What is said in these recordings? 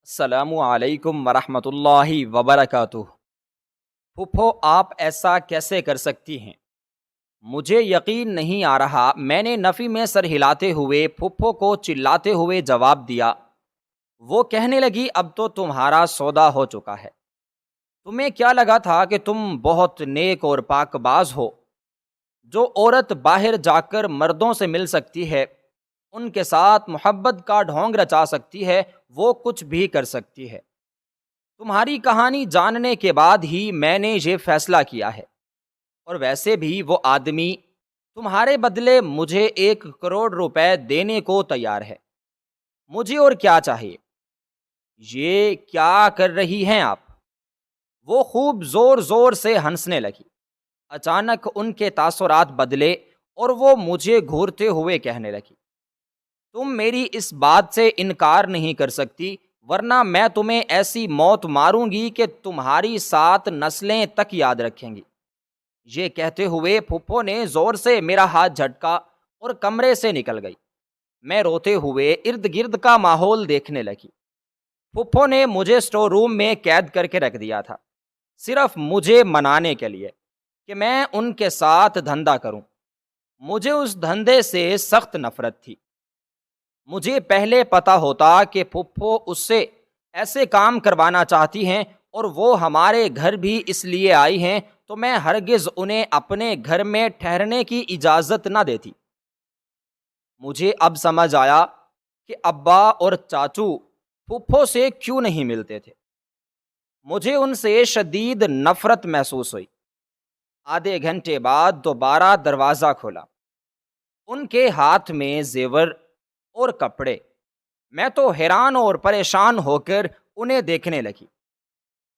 السلام علیکم ورحمۃ اللہ وبرکاتہ۔ پھپھو آپ ایسا کیسے کر سکتی ہیں؟ مجھے یقین نہیں آ رہا۔ میں نے نفی میں سر ہلاتے ہوئے پھپھو کو چلاتے ہوئے جواب دیا۔ وہ کہنے لگی اب تو تمہارا سودا ہو چکا ہے۔ تمہیں کیا لگا تھا کہ تم بہت نیک اور پاک باز ہو؟ جو عورت باہر جا کر مردوں سے مل سکتی ہے، ان کے ساتھ محبت کا ڈھونگ رچا سکتی ہے، وہ کچھ بھی کر سکتی ہے۔ تمہاری کہانی جاننے کے بعد ہی میں نے یہ فیصلہ کیا ہے، اور ویسے بھی وہ آدمی تمہارے بدلے مجھے 1 کروڑ روپے دینے کو تیار ہے۔ مجھے اور کیا چاہیے؟ یہ کیا کر رہی ہیں آپ؟ وہ خوب زور زور سے ہنسنے لگی۔ اچانک ان کے تاثرات بدلے اور وہ مجھے گھورتے ہوئے کہنے لگی، تم میری اس بات سے انکار نہیں کر سکتی، ورنہ میں تمہیں ایسی موت ماروں گی کہ تمہاری 7 نسلیں تک یاد رکھیں گی۔ یہ کہتے ہوئے پھپھو نے زور سے میرا ہاتھ جھٹکا اور کمرے سے نکل گئی۔ میں روتے ہوئے ارد گرد کا ماحول دیکھنے لگی۔ پھپھو نے مجھے اسٹور روم میں قید کر کے رکھ دیا تھا، صرف مجھے منانے کے لیے کہ میں ان کے ساتھ دھندا کروں۔ مجھے اس دھندے سے سخت نفرت تھی۔ مجھے پہلے پتا ہوتا کہ پھپھو اس سے ایسے کام کروانا چاہتی ہیں اور وہ ہمارے گھر بھی اس لیے آئی ہیں، تو میں ہرگز انہیں اپنے گھر میں ٹھہرنے کی اجازت نہ دیتی۔ مجھے اب سمجھ آیا کہ ابا اور چاچو پھپھو سے کیوں نہیں ملتے تھے۔ مجھے ان سے شدید نفرت محسوس ہوئی۔ آدھے گھنٹے بعد دوبارہ دروازہ کھولا۔ ان کے ہاتھ میں زیور اور کپڑے۔ میں تو حیران اور پریشان ہو کر انہیں دیکھنے لگی۔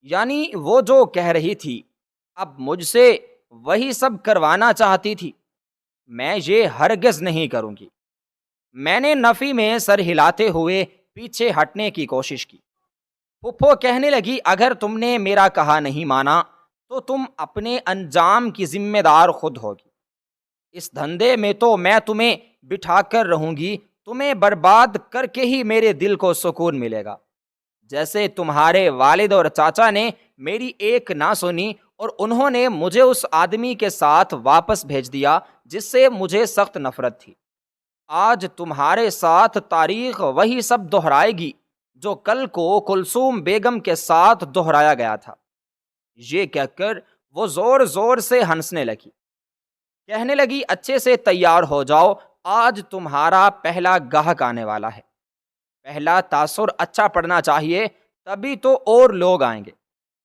یعنی وہ جو کہہ رہی تھی اب مجھ سے وہی سب کروانا چاہتی تھی۔ میں یہ ہرگز نہیں کروں گی۔ میں نے نفی میں سر ہلاتے ہوئے پیچھے ہٹنے کی کوشش کی۔ پھپھو کہنے لگی اگر تم نے میرا کہا نہیں مانا تو تم اپنے انجام کی ذمہ دار خود ہوگی۔ اس دھندے میں تو میں تمہیں بٹھا کر رہوں گی، تمہیں برباد کر کے ہی میرے دل کو سکون ملے گا۔ جیسے تمہارے والد اور چاچا نے میری ایک نہ سنی اور انہوں نے مجھے اس آدمی کے ساتھ واپس بھیج دیا جس سے مجھے سخت نفرت تھی۔ آج تمہارے ساتھ تاریخ وہی سب دہرائے گی جو کل کو کلثوم بیگم کے ساتھ دہرایا گیا تھا۔ یہ کہہ کر وہ زور زور سے ہنسنے لگی۔ کہنے لگی اچھے سے تیار ہو جاؤ، آج تمہارا پہلا گاہک آنے والا ہے۔ پہلا تاثر اچھا پڑنا چاہیے، تبھی تو اور لوگ آئیں گے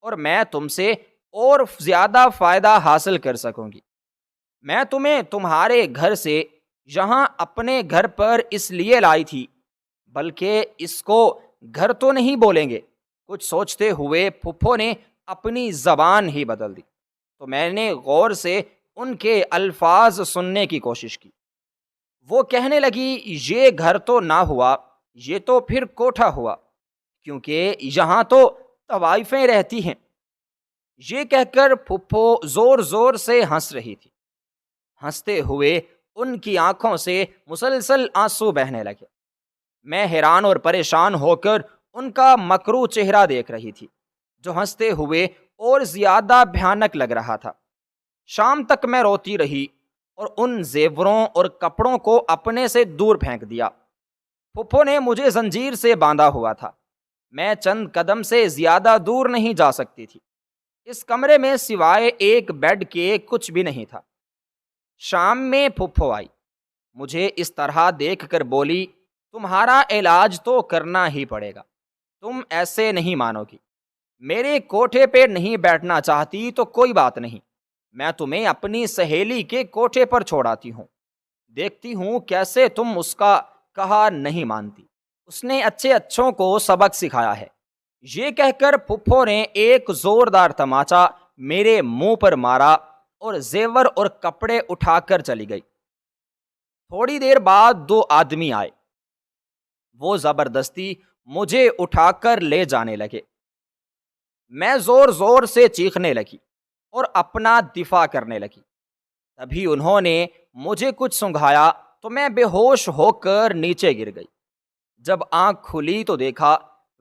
اور میں تم سے اور زیادہ فائدہ حاصل کر سکوں گی۔ میں تمہیں تمہارے گھر سے یہاں اپنے گھر پر اس لیے لائی تھی، بلکہ اس کو گھر تو نہیں بولیں گے۔ کچھ سوچتے ہوئے پھپھو نے اپنی زبان ہی بدل دی، تو میں نے غور سے ان کے الفاظ سننے کی کوشش کی۔ وہ کہنے لگی یہ گھر تو نہ ہوا، یہ تو پھر کوٹھا ہوا، کیونکہ یہاں تو طوائفیں رہتی ہیں۔ یہ کہہ کر پھپھو زور زور سے ہنس رہی تھی۔ ہنستے ہوئے ان کی آنکھوں سے مسلسل آنسو بہنے لگے۔ میں حیران اور پریشان ہو کر ان کا مکروہ چہرہ دیکھ رہی تھی، جو ہنستے ہوئے اور زیادہ بھیانک لگ رہا تھا۔ شام تک میں روتی رہی اور ان زیوروں اور کپڑوں کو اپنے سے دور پھینک دیا۔ پھپھو نے مجھے زنجیر سے باندھا ہوا تھا۔ میں چند قدم سے زیادہ دور نہیں جا سکتی تھی۔ اس کمرے میں سوائے ایک بیڈ کے کچھ بھی نہیں تھا۔ شام میں پھپھو آئی، مجھے اس طرح دیکھ کر بولی تمہارا علاج تو کرنا ہی پڑے گا، تم ایسے نہیں مانو گی۔ میرے کوٹھے پہ نہیں بیٹھنا چاہتی تو کوئی بات نہیں، میں تمہیں اپنی سہیلی کے کوٹھے پر چھوڑاتی ہوں، دیکھتی ہوں کیسے تم اس کا کہا نہیں مانتی۔ اس نے اچھے اچھوں کو سبق سکھایا ہے۔ یہ کہہ کر پھپھو نے ایک زوردار تماچا میرے منہ پر مارا اور زیور اور کپڑے اٹھا کر چلی گئی۔ تھوڑی دیر بعد 2 آدمی آئے۔ وہ زبردستی مجھے اٹھا کر لے جانے لگے۔ میں زور زور سے چیخنے لگی اور اپنا دفاع کرنے لگی۔ تبھی انہوں نے مجھے کچھ سنگھایا تو میں بے ہوش ہو کر نیچے گر گئی۔ جب آنکھ کھلی تو دیکھا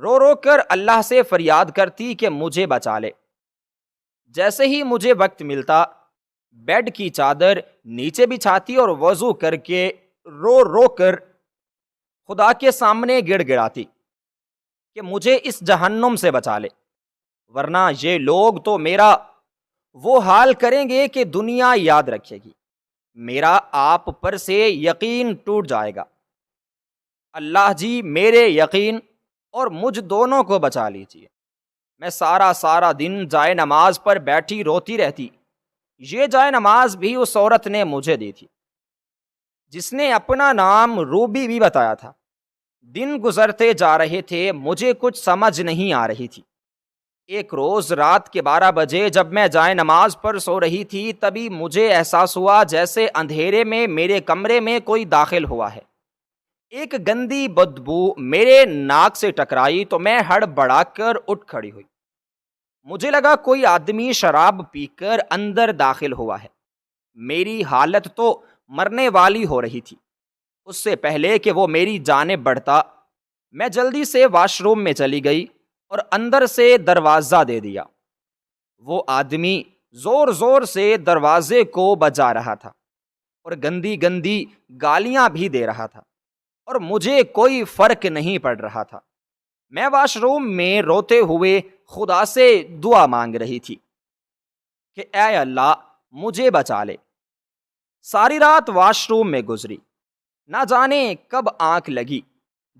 رو رو کر اللہ سے فریاد کرتی کہ مجھے بچا لے۔ جیسے ہی مجھے وقت ملتا بیڈ کی چادر نیچے بچھاتی اور وضو کر کے رو رو کر خدا کے سامنے گڑ گڑاتی کہ مجھے اس جہنم سے بچا لے، ورنہ یہ لوگ تو میرا وہ حال کریں گے کہ دنیا یاد رکھے گی، میرا آپ پر سے یقین ٹوٹ جائے گا۔ اللہ جی میرے یقین اور مجھ دونوں کو بچا لیجیے۔ میں سارا دن جائے نماز پر بیٹھی روتی رہتی۔ یہ جائے نماز بھی اس عورت نے مجھے دی تھی جس نے اپنا نام روبی بھی بتایا تھا۔ دن گزرتے جا رہے تھے، مجھے کچھ سمجھ نہیں آ رہی تھی۔ ایک روز رات کے 12 بجے جب میں جائے نماز پر سو رہی تھی، تبھی مجھے احساس ہوا جیسے اندھیرے میں میرے کمرے میں کوئی داخل ہوا ہے۔ ایک گندی بدبو میرے ناک سے ٹکرائی تو میں ہڑبڑا کر اٹھ کھڑی ہوئی۔ مجھے لگا کوئی آدمی شراب پی کر اندر داخل ہوا ہے۔ میری حالت تو مرنے والی ہو رہی تھی۔ اس سے پہلے کہ وہ میری جانب بڑھتا، میں جلدی سے واش روم میں چلی گئی اور اندر سے دروازہ دے دیا۔ وہ آدمی زور زور سے دروازے کو بجا رہا تھا اور گندی گندی گالیاں بھی دے رہا تھا، اور مجھے کوئی فرق نہیں پڑ رہا تھا۔ میں واش روم میں روتے ہوئے خدا سے دعا مانگ رہی تھی کہ اے اللہ مجھے بچا لے۔ ساری رات واش روم میں گزری، نہ جانے کب آنکھ لگی۔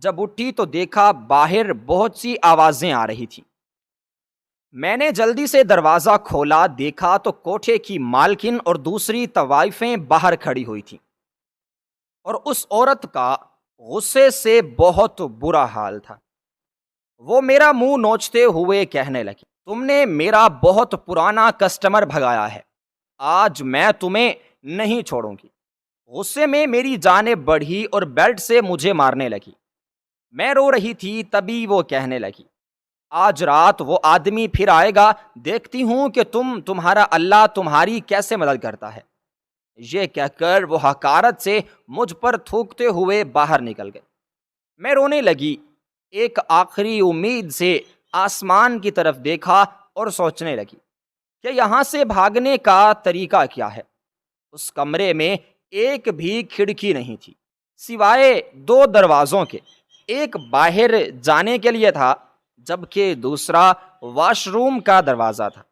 جب اٹھی تو دیکھا باہر بہت سی آوازیں آ رہی تھیں۔ میں نے جلدی سے دروازہ کھولا، دیکھا تو کوٹھے کی مالکن اور دوسری طوائفیں باہر کھڑی ہوئی تھیں، اور اس عورت کا غصے سے بہت برا حال تھا۔ وہ میرا منہ نوچتے ہوئے کہنے لگی، تم نے میرا بہت پرانا کسٹمر بھگایا ہے، آج میں تمہیں نہیں چھوڑوں گی۔ غصے میں میری جانب بڑھی اور بیلٹ سے مجھے مارنے لگی۔ میں رو رہی تھی، تبھی وہ کہنے لگی، آج رات وہ آدمی پھر آئے گا، دیکھتی ہوں کہ تمہارا اللہ تمہاری کیسے مدد کرتا ہے۔ یہ کہہ کر وہ حقارت سے مجھ پر تھوکتے ہوئے باہر نکل گئے۔ میں رونے لگی، ایک آخری امید سے آسمان کی طرف دیکھا اور سوچنے لگی کہ یہاں سے بھاگنے کا طریقہ کیا ہے۔ اس کمرے میں ایک بھی کھڑکی نہیں تھی سوائے 2 دروازوں کے، ایک باہر جانے کے لیے تھا جبکہ دوسرا واش روم کا دروازہ تھا،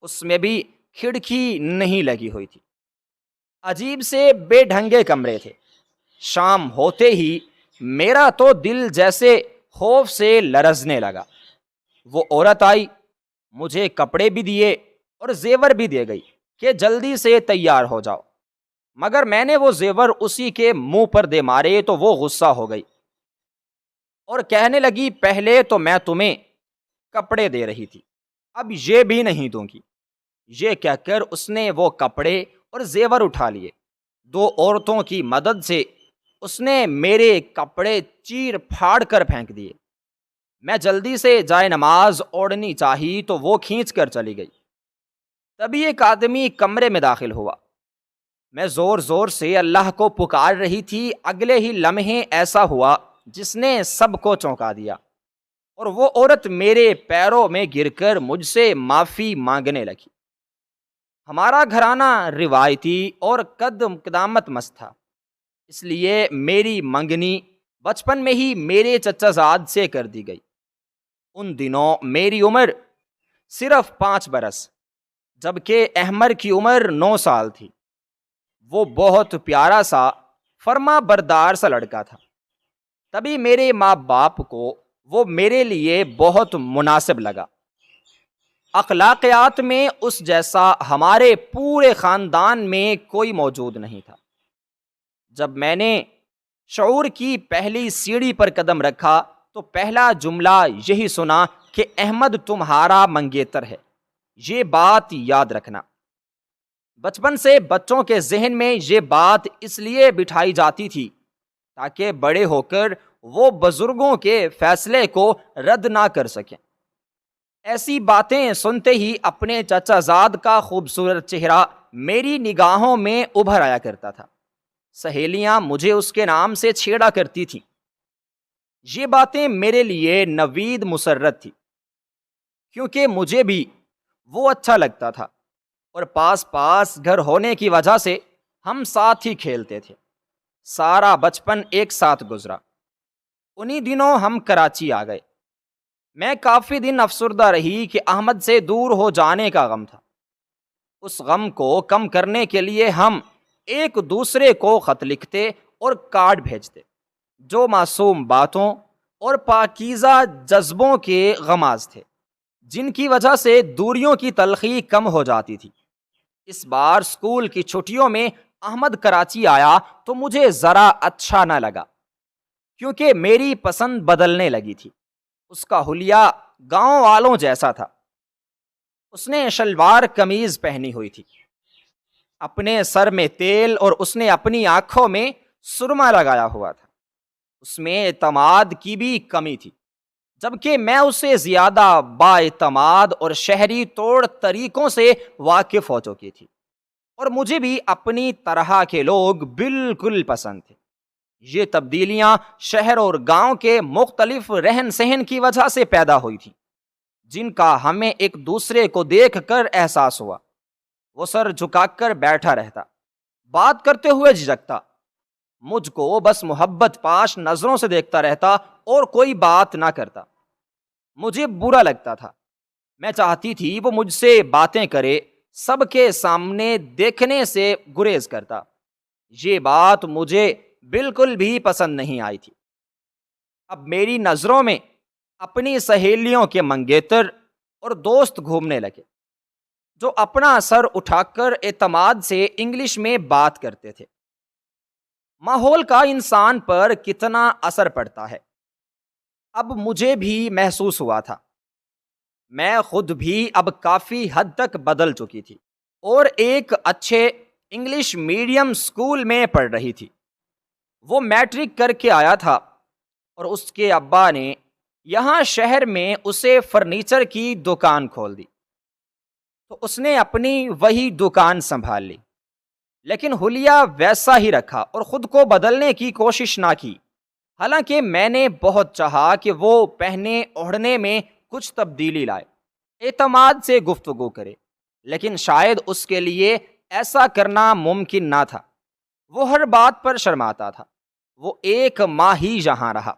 اس میں بھی کھڑکی نہیں لگی ہوئی تھی۔ عجیب سے بے ڈھنگے کمرے تھے۔ شام ہوتے ہی میرا تو دل جیسے خوف سے لرزنے لگا۔ وہ عورت آئی، مجھے کپڑے بھی دیے اور زیور بھی دے گئی کہ جلدی سے تیار ہو جاؤ، مگر میں نے وہ زیور اسی کے منہ پر دے مارے تو وہ غصہ ہو گئی اور کہنے لگی، پہلے تو میں تمہیں کپڑے دے رہی تھی، اب یہ بھی نہیں دوں گی۔ یہ کہہ کر اس نے وہ کپڑے اور زیور اٹھا لیے۔ 2 عورتوں کی مدد سے اس نے میرے کپڑے چیر پھاڑ کر پھینک دیے۔ میں جلدی سے جائے نماز اوڑھنی چاہی تو وہ کھینچ کر چلی گئی۔ تبھی ایک آدمی کمرے میں داخل ہوا۔ میں زور زور سے اللہ کو پکار رہی تھی، اگلے ہی لمحے ایسا ہوا جس نے سب کو چونکا دیا، اور وہ عورت میرے پیروں میں گر کر مجھ سے معافی مانگنے لگی۔ ہمارا گھرانہ روایتی اور قدامت مست تھا، اس لیے میری منگنی بچپن میں ہی میرے چچا زاد سے کر دی گئی۔ ان دنوں میری عمر صرف 5 برس جبکہ احمر کی عمر 9 سال تھی۔ وہ بہت پیارا سا فرما بردار سا لڑکا تھا۔ تبھی میرے ماں باپ کو وہ میرے لیے بہت مناسب لگا۔ اخلاقیات میں اس جیسا ہمارے پورے خاندان میں کوئی موجود نہیں تھا۔ جب میں نے شعور کی پہلی سیڑھی پر قدم رکھا تو پہلا جملہ یہی سنا کہ احمد تمہارا منگیتر ہے، یہ بات یاد رکھنا۔ بچپن سے بچوں کے ذہن میں یہ بات اس لیے بٹھائی جاتی تھی تاکہ بڑے ہو کر وہ بزرگوں کے فیصلے کو رد نہ کر سکیں۔ ایسی باتیں سنتے ہی اپنے چچا زاد کا خوبصورت چہرہ میری نگاہوں میں ابھر آیا کرتا تھا۔ سہیلیاں مجھے اس کے نام سے چھیڑا کرتی تھیں۔ یہ باتیں میرے لیے نوید مسرت تھی، کیونکہ مجھے بھی وہ اچھا لگتا تھا، اور پاس پاس گھر ہونے کی وجہ سے ہم ساتھ ہی کھیلتے تھے۔ سارا بچپن ایک ساتھ گزرا۔ انہی دنوں ہم کراچی آ گئے۔ میں کافی دن افسردہ رہی کہ احمد سے دور ہو جانے کا غم تھا۔ اس غم کو کم کرنے کے لیے ہم ایک دوسرے کو خط لکھتے اور کارڈ بھیجتے، جو معصوم باتوں اور پاکیزہ جذبوں کے غماز تھے، جن کی وجہ سے دوریوں کی تلخی کم ہو جاتی تھی۔ اس بار اسکول کی چھٹیوں میں احمد کراچی آیا تو مجھے ذرا اچھا نہ لگا، کیونکہ میری پسند بدلنے لگی تھی۔ اس کا حلیہ گاؤں والوں جیسا تھا۔ اس نے شلوار قمیض پہنی ہوئی تھی، اپنے سر میں تیل، اور اس نے اپنی آنکھوں میں سرما لگایا ہوا تھا۔ اس میں اعتماد کی بھی کمی تھی، جبکہ میں اسے زیادہ با اعتماد اور شہری طور طریقوں سے واقف ہو چکی تھی، اور مجھے بھی اپنی طرح کے لوگ بالکل پسند تھے۔ یہ تبدیلیاں شہر اور گاؤں کے مختلف رہن سہن کی وجہ سے پیدا ہوئی تھیں، جن کا ہمیں ایک دوسرے کو دیکھ کر احساس ہوا۔ وہ سر جھکا کر بیٹھا رہتا، بات کرتے ہوئے جھجکتا، مجھ کو بس محبت پاش نظروں سے دیکھتا رہتا اور کوئی بات نہ کرتا۔ مجھے برا لگتا تھا، میں چاہتی تھی وہ مجھ سے باتیں کرے، سب کے سامنے دیکھنے سے گریز کرتا۔ یہ بات مجھے بالکل بھی پسند نہیں آئی تھی۔ اب میری نظروں میں اپنی سہیلیوں کے منگیتر اور دوست گھومنے لگے، جو اپنا سر اٹھا کر اعتماد سے انگلش میں بات کرتے تھے۔ ماحول کا انسان پر کتنا اثر پڑتا ہے، اب مجھے بھی محسوس ہوا تھا۔ میں خود بھی اب کافی حد تک بدل چکی تھی، اور ایک اچھے انگلش میڈیم اسکول میں پڑھ رہی تھی۔ وہ میٹرک کر کے آیا تھا، اور اس کے ابا نے یہاں شہر میں اسے فرنیچر کی دکان کھول دی، تو اس نے اپنی وہی دکان سنبھال لی، لیکن حلیہ ویسا ہی رکھا اور خود کو بدلنے کی کوشش نہ کی۔ حالانکہ میں نے بہت چاہا کہ وہ پہنے اوڑھنے میں کچھ تبدیلی لائے، اعتماد سے گفتگو کرے، لیکن شاید اس کے لیے ایسا کرنا ممکن نہ تھا۔ وہ ہر بات پر شرماتا تھا۔ وہ 1 ماہ ہی یہاں رہا،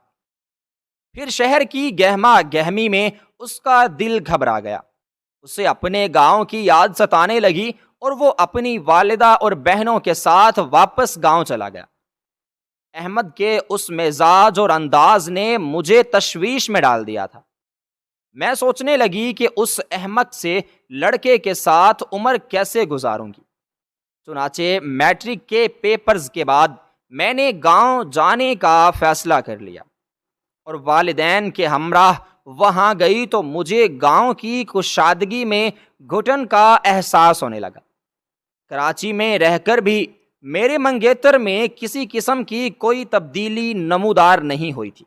پھر شہر کی گہما گہمی میں اس کا دل گھبرا گیا۔ اسے اپنے گاؤں کی یاد ستانے لگی، اور وہ اپنی والدہ اور بہنوں کے ساتھ واپس گاؤں چلا گیا۔ احمد کے اس مزاج اور انداز نے مجھے تشویش میں ڈال دیا تھا۔ میں سوچنے لگی کہ اس احمق سے لڑکے کے ساتھ عمر کیسے گزاروں گی۔ چنانچہ میٹرک کے پیپرز کے بعد میں نے گاؤں جانے کا فیصلہ کر لیا، اور والدین کے ہمراہ وہاں گئی تو مجھے گاؤں کی کشادگی میں گھٹن کا احساس ہونے لگا۔ کراچی میں رہ کر بھی میرے منگیتر میں کسی قسم کی کوئی تبدیلی نمودار نہیں ہوئی تھی۔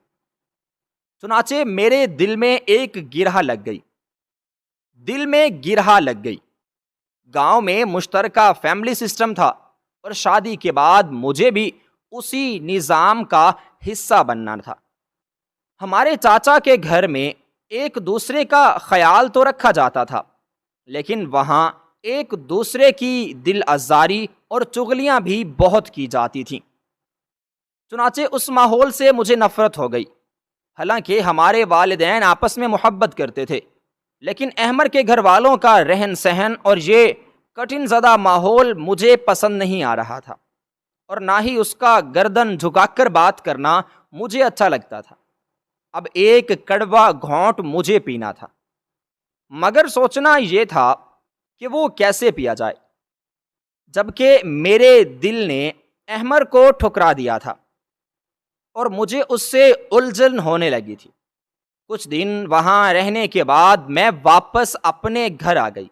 چنانچہ میرے دل میں ایک گرہ لگ گئی۔ گاؤں میں مشترکہ فیملی سسٹم تھا، اور شادی کے بعد مجھے بھی اسی نظام کا حصہ بننا تھا۔ ہمارے چاچا کے گھر میں ایک دوسرے کا خیال تو رکھا جاتا تھا، لیکن وہاں ایک دوسرے کی دل آزاری اور چغلیاں بھی بہت کی جاتی تھیں۔ چنانچہ اس ماحول سے مجھے نفرت ہو گئی۔ حالانکہ ہمارے والدین آپس میں محبت کرتے تھے، لیکن احمد کے گھر والوں کا رہن سہن اور یہ کٹھن زدہ ماحول مجھے پسند نہیں آ رہا تھا، اور نہ ہی اس کا گردن جھکا کر بات کرنا مجھے اچھا لگتا تھا۔ اب ایک کڑوا گھونٹ مجھے پینا تھا، مگر سوچنا یہ تھا کہ وہ کیسے پیا جائے، جبکہ میرے دل نے احمد کو ٹھکرا دیا تھا، اور مجھے اس سے الجھن ہونے لگی تھی۔ کچھ دن وہاں رہنے کے بعد میں واپس اپنے گھر آ گئی،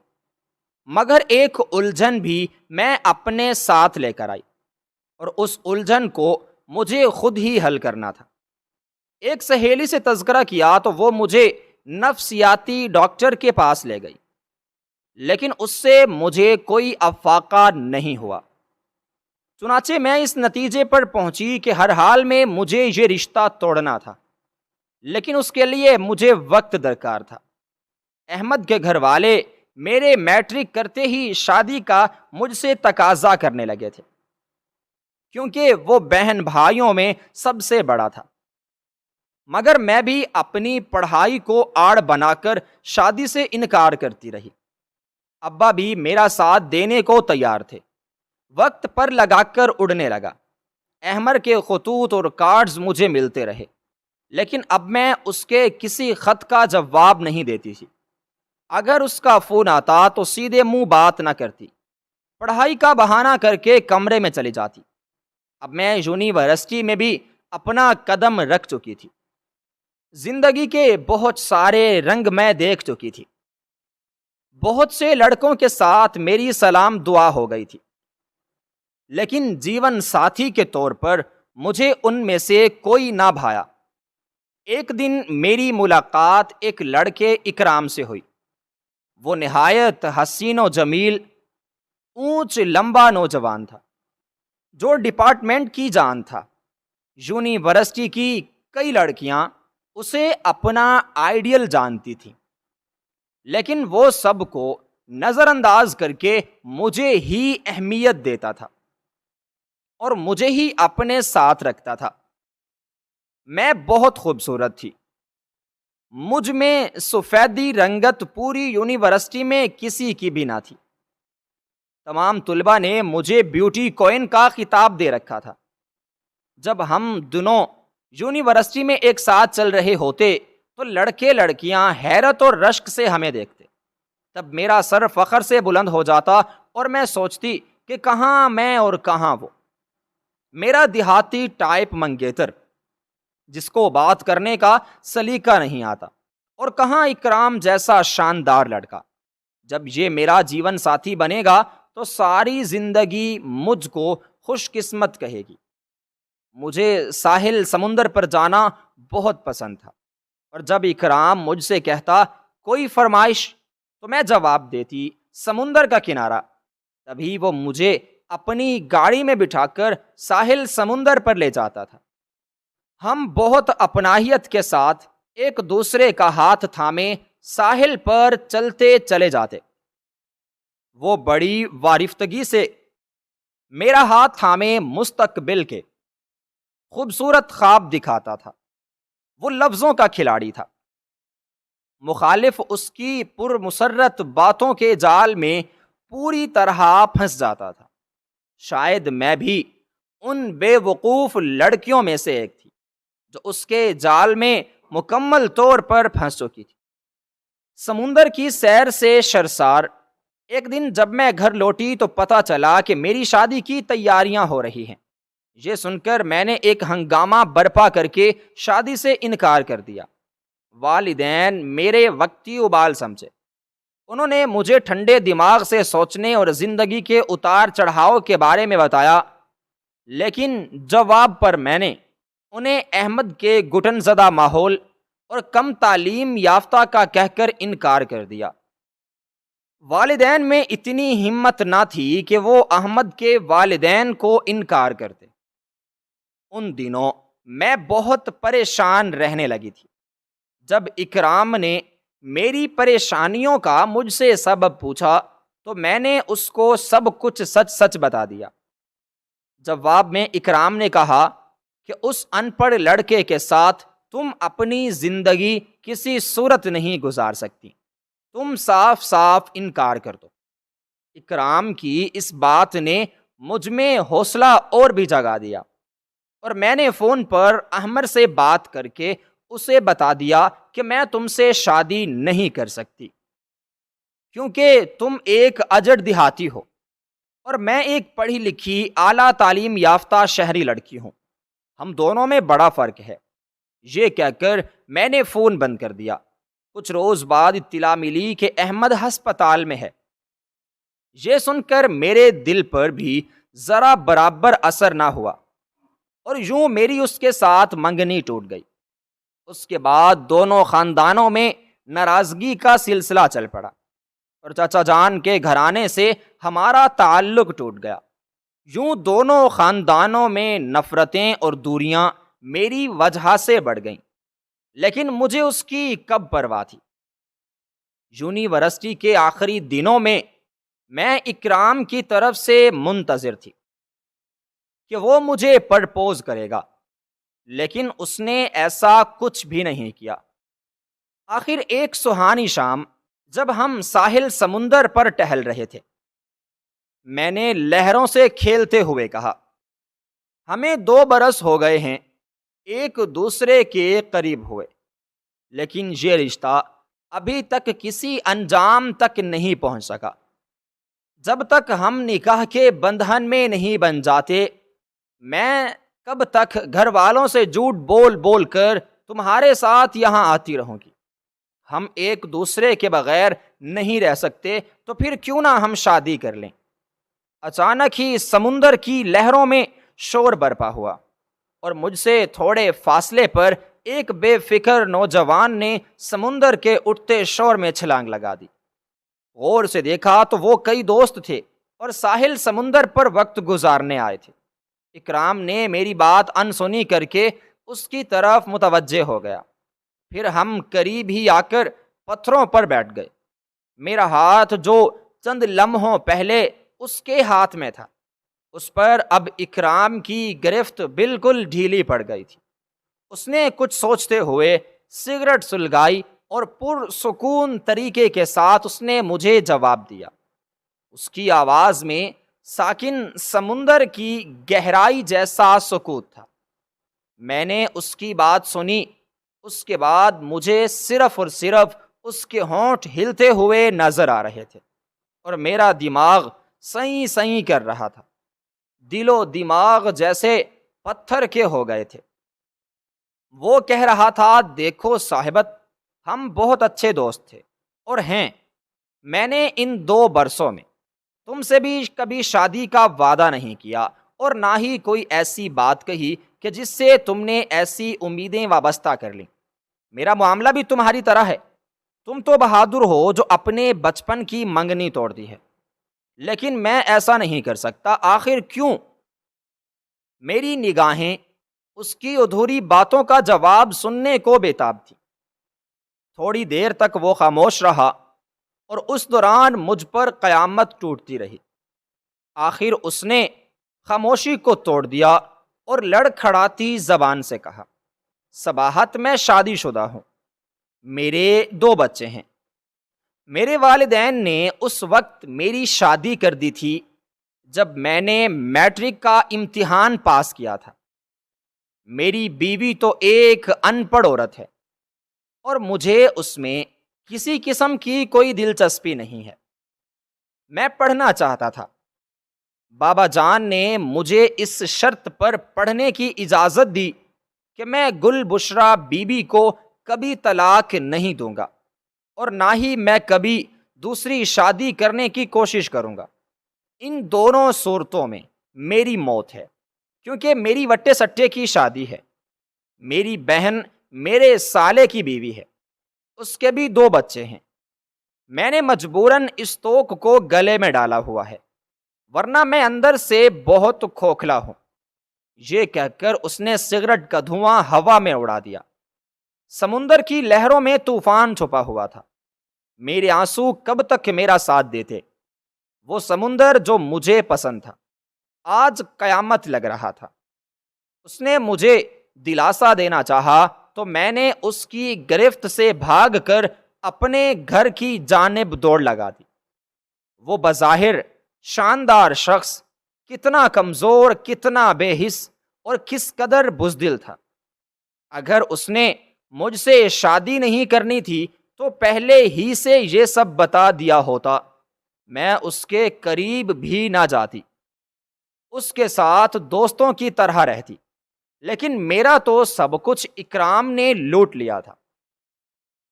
مگر ایک الجھن بھی میں اپنے ساتھ لے کر آئی، اور اس الجھن کو مجھے خود ہی حل کرنا تھا۔ ایک سہیلی سے تذکرہ کیا تو وہ مجھے نفسیاتی ڈاکٹر کے پاس لے گئی، لیکن اس سے مجھے کوئی افاقہ نہیں ہوا۔ چنانچہ میں اس نتیجے پر پہنچی کہ ہر حال میں مجھے یہ رشتہ توڑنا تھا۔ لیکن اس کے لیے مجھے وقت درکار تھا۔ احمد کے گھر والے میرے میٹرک کرتے ہی شادی کا مجھ سے تقاضا کرنے لگے تھے، کیونکہ وہ بہن بھائیوں میں سب سے بڑا تھا، مگر میں بھی اپنی پڑھائی کو آڑ بنا کر شادی سے انکار کرتی رہی۔ ابا بھی میرا ساتھ دینے کو تیار تھے۔ وقت پر لگا کر اڑنے لگا۔ احمد کے خطوط اور کارڈز مجھے ملتے رہے، لیکن اب میں اس کے کسی خط کا جواب نہیں دیتی تھی۔ اگر اس کا فون آتا تو سیدھے منہ بات نہ کرتی، پڑھائی کا بہانہ کر کے کمرے میں چلی جاتی۔ اب میں یونیورسٹی میں بھی اپنا قدم رکھ چکی تھی، زندگی کے بہت سارے رنگ میں دیکھ چکی تھی، بہت سے لڑکوں کے ساتھ میری سلام دعا ہو گئی تھی، لیکن جیون ساتھی کے طور پر مجھے ان میں سے کوئی نہ بھایا۔ ایک دن میری ملاقات ایک لڑکے اکرام سے ہوئی۔ وہ نہایت حسین و جمیل، اونچ لمبا نوجوان تھا جو ڈپارٹمنٹ کی جان تھا۔ یونیورسٹی کی کئی لڑکیاں اسے اپنا آئیڈیل جانتی تھیں، لیکن وہ سب کو نظر انداز کر کے مجھے ہی اہمیت دیتا تھا اور مجھے ہی اپنے ساتھ رکھتا تھا۔ میں بہت خوبصورت تھی، مجھ میں سفیدی رنگت پوری یونیورسٹی میں کسی کی بھی نہ تھی۔ تمام طلباء نے مجھے بیوٹی کوئن کا خطاب دے رکھا تھا۔ جب ہم دونوں یونیورسٹی میں ایک ساتھ چل رہے ہوتے تو لڑکے لڑکیاں حیرت اور رشک سے ہمیں دیکھتے۔ تب میرا سر فخر سے بلند ہو جاتا اور میں سوچتی کہ کہاں میں اور کہاں وہ، میرا دیہاتی ٹائپ منگیتر جس کو بات کرنے کا سلیقہ نہیں آتا، اور کہاں اکرام جیسا شاندار لڑکا۔ جب یہ میرا جیون ساتھی بنے گا تو ساری زندگی مجھ کو خوش قسمت کہے گی۔ مجھے ساحل سمندر پر جانا بہت پسند تھا، اور جب اکرام مجھ سے کہتا کوئی فرمائش تو میں جواب دیتی سمندر کا کنارہ۔ تبھی وہ مجھے اپنی گاڑی میں بٹھا کر ساحل سمندر پر لے جاتا تھا۔ ہم بہت اپناہیت کے ساتھ ایک دوسرے کا ہاتھ تھامے ساحل پر چلتے چلے جاتے۔ وہ بڑی وارفتگی سے میرا ہاتھ تھامے مستقبل کے خوبصورت خواب دکھاتا تھا۔ وہ لفظوں کا کھلاڑی تھا، مخالف اس کی پرمسرت باتوں کے جال میں پوری طرح پھنس جاتا تھا۔ شاید میں بھی ان بے وقوف لڑکیوں میں سے ایک تھی جو اس کے جال میں مکمل طور پر پھنس چکی تھی۔ سمندر کی سیر سے شرسار ایک دن جب میں گھر لوٹی تو پتہ چلا کہ میری شادی کی تیاریاں ہو رہی ہیں۔ یہ سن کر میں نے ایک ہنگامہ برپا کر کے شادی سے انکار کر دیا۔ والدین میرے وقتی ابال سمجھے۔ انہوں نے مجھے ٹھنڈے دماغ سے سوچنے اور زندگی کے اتار چڑھاؤ کے بارے میں بتایا، لیکن جواب پر میں نے انہیں احمد کے گھٹن زدہ ماحول اور کم تعلیم یافتہ کا کہہ کر انکار کر دیا۔ والدین میں اتنی ہمت نہ تھی کہ وہ احمد کے والدین کو انکار کرتے۔ ان دنوں میں بہت پریشان رہنے لگی تھی۔ جب اکرام نے میری پریشانیوں کا مجھ سے سبب پوچھا تو میں نے اس کو سب کچھ سچ سچ بتا دیا۔ جواب میں اکرام نے کہا کہ اس ان پڑھ لڑکے کے ساتھ تم اپنی زندگی کسی صورت نہیں گزار سکتی، تم صاف صاف انکار کر دو۔ اکرام کی اس بات نے مجھ میں حوصلہ اور بھی جگا دیا، اور میں نے فون پر احمد سے بات کر کے اسے بتا دیا کہ میں تم سے شادی نہیں کر سکتی، کیونکہ تم ایک اجڑ دیہاتی ہو اور میں ایک پڑھی لکھی اعلیٰ تعلیم یافتہ شہری لڑکی ہوں، ہم دونوں میں بڑا فرق ہے۔ یہ کہہ کر میں نے فون بند کر دیا۔ کچھ روز بعد اطلاع ملی کہ احمد ہسپتال میں ہے۔ یہ سن کر میرے دل پر بھی ذرا برابر اثر نہ ہوا، اور یوں میری اس کے ساتھ منگنی ٹوٹ گئی۔ اس کے بعد دونوں خاندانوں میں ناراضگی کا سلسلہ چل پڑا، اور چچا جان کے گھرانے سے ہمارا تعلق ٹوٹ گیا۔ یوں دونوں خاندانوں میں نفرتیں اور دوریاں میری وجہ سے بڑھ گئیں۔ لیکن مجھے اس کی کب پرواہ تھی۔ یونیورسٹی کے آخری دنوں میں اکرام کی طرف سے منتظر تھی کہ وہ مجھے پرپوز کرے گا، لیکن اس نے ایسا کچھ بھی نہیں کیا۔ آخر ایک سہانی شام جب ہم ساحل سمندر پر ٹہل رہے تھے، میں نے لہروں سے کھیلتے ہوئے کہا، ہمیں 2 برس ہو گئے ہیں ایک دوسرے کے قریب ہوئے، لیکن یہ رشتہ ابھی تک کسی انجام تک نہیں پہنچ سکا۔ جب تک ہم نکاح کے بندھن میں نہیں بن جاتے، میں کب تک گھر والوں سے جھوٹ بول بول کر تمہارے ساتھ یہاں آتی رہوں گی؟ ہم ایک دوسرے کے بغیر نہیں رہ سکتے، تو پھر کیوں نہ ہم شادی کر لیں؟ اچانک ہی سمندر کی لہروں میں شور برپا ہوا، اور مجھ سے تھوڑے فاصلے پر ایک بے فکر نوجوان نے سمندر کے اٹھتے شور میں چھلانگ لگا دی۔ غور سے دیکھا تو وہ کئی دوست تھے اور ساحل سمندر پر وقت گزارنے آئے تھے۔ اکرام نے میری بات انسنی کر کے اس کی طرف متوجہ ہو گیا، پھر ہم قریب ہی آ کر پتھروں پر بیٹھ گئے۔ میرا ہاتھ جو چند لمحوں پہلے اس کے ہاتھ میں تھا، اس پر اب اکرام کی گرفت بالکل ڈھیلی پڑ گئی تھی۔ اس نے کچھ سوچتے ہوئے سگریٹ سلگائی اور پرسکون طریقے کے ساتھ اس نے مجھے جواب دیا۔ اس کی آواز میں ساکن سمندر کی گہرائی جیسا سکوت تھا۔ میں نے اس کی بات سنی، اس کے بعد مجھے صرف اور صرف اس کے ہونٹ ہلتے ہوئے نظر آ رہے تھے، اور میرا دماغ سئی سئی کر رہا تھا۔ دل و دماغ جیسے پتھر کے ہو گئے تھے۔ وہ کہہ رہا تھا، دیکھو صاحبت، ہم بہت اچھے دوست تھے اور ہیں۔ میں نے ان 2 برسوں میں تم سے بھی کبھی شادی کا وعدہ نہیں کیا، اور نہ ہی کوئی ایسی بات کہی کہ جس سے تم نے ایسی امیدیں وابستہ کر لیں۔ میرا معاملہ بھی تمہاری طرح ہے۔ تم تو بہادر ہو جو اپنے بچپن کی منگنی توڑ دی ہے، لیکن میں ایسا نہیں کر سکتا۔ آخر کیوں؟ میری نگاہیں اس کی ادھوری باتوں کا جواب سننے کو بےتاب تھی۔ تھوڑی دیر تک وہ خاموش رہا، اور اس دوران مجھ پر قیامت ٹوٹتی رہی۔ آخر اس نے خاموشی کو توڑ دیا اور لڑکھڑاتی زبان سے کہا، صباحت، میں شادی شدہ ہوں، میرے 2 بچے ہیں۔ میرے والدین نے اس وقت میری شادی کر دی تھی جب میں نے میٹرک کا امتحان پاس کیا تھا۔ میری بیوی تو ایک ان پڑھ عورت ہے، اور مجھے اس میں کسی قسم کی کوئی دلچسپی نہیں ہے۔ میں پڑھنا چاہتا تھا۔ بابا جان نے مجھے اس شرط پر پڑھنے کی اجازت دی کہ میں گل بشرا بی بی کو کبھی طلاق نہیں دوں گا، اور نہ ہی میں کبھی دوسری شادی کرنے کی کوشش کروں گا۔ ان دونوں صورتوں میں میری موت ہے، کیونکہ میری وٹے سٹے کی شادی ہے۔ میری بہن میرے سالے کی بیوی ہے، اس کے بھی 2 بچے ہیں۔ میں نے مجبوراً اس توک کو گلے میں ڈالا ہوا ہے، ورنہ میں اندر سے بہت کھوکھلا ہوں۔ یہ کہہ کر اس نے سگریٹ کا دھواں ہوا میں اڑا دیا۔ سمندر کی لہروں میں طوفان چھپا ہوا تھا۔ میرے آنسو کب تک میرا ساتھ دیتے؟ وہ سمندر جو مجھے پسند تھا آج قیامت لگ رہا تھا۔ اس نے مجھے دلاسا دینا چاہا تو میں نے اس کی گرفت سے بھاگ کر اپنے گھر کی جانب دوڑ لگا دی۔ وہ بظاہر شاندار شخص کتنا کمزور، کتنا بے حس اور کس قدر بزدل تھا۔ اگر اس نے مجھ سے شادی نہیں کرنی تھی تو پہلے ہی سے یہ سب بتا دیا ہوتا، میں اس کے قریب بھی نہ جاتی، اس کے ساتھ دوستوں کی طرح رہتی۔ لیکن میرا تو سب کچھ اکرام نے لوٹ لیا تھا۔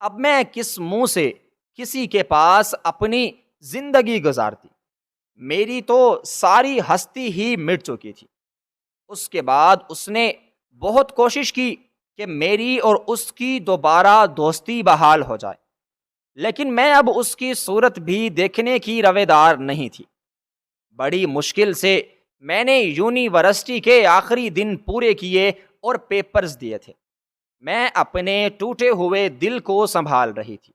اب میں کس منہ سے کسی کے پاس اپنی زندگی گزارتی؟ میری تو ساری ہستی ہی مٹ چکی تھی۔ اس کے بعد اس نے بہت کوشش کی کہ میری اور اس کی دوبارہ دوستی بحال ہو جائے، لیکن میں اب اس کی صورت بھی دیکھنے کی رویدار نہیں تھی۔ بڑی مشکل سے میں نے یونیورسٹی کے آخری دن پورے کیے اور پیپرز دیے تھے۔ میں اپنے ٹوٹے ہوئے دل کو سنبھال رہی تھی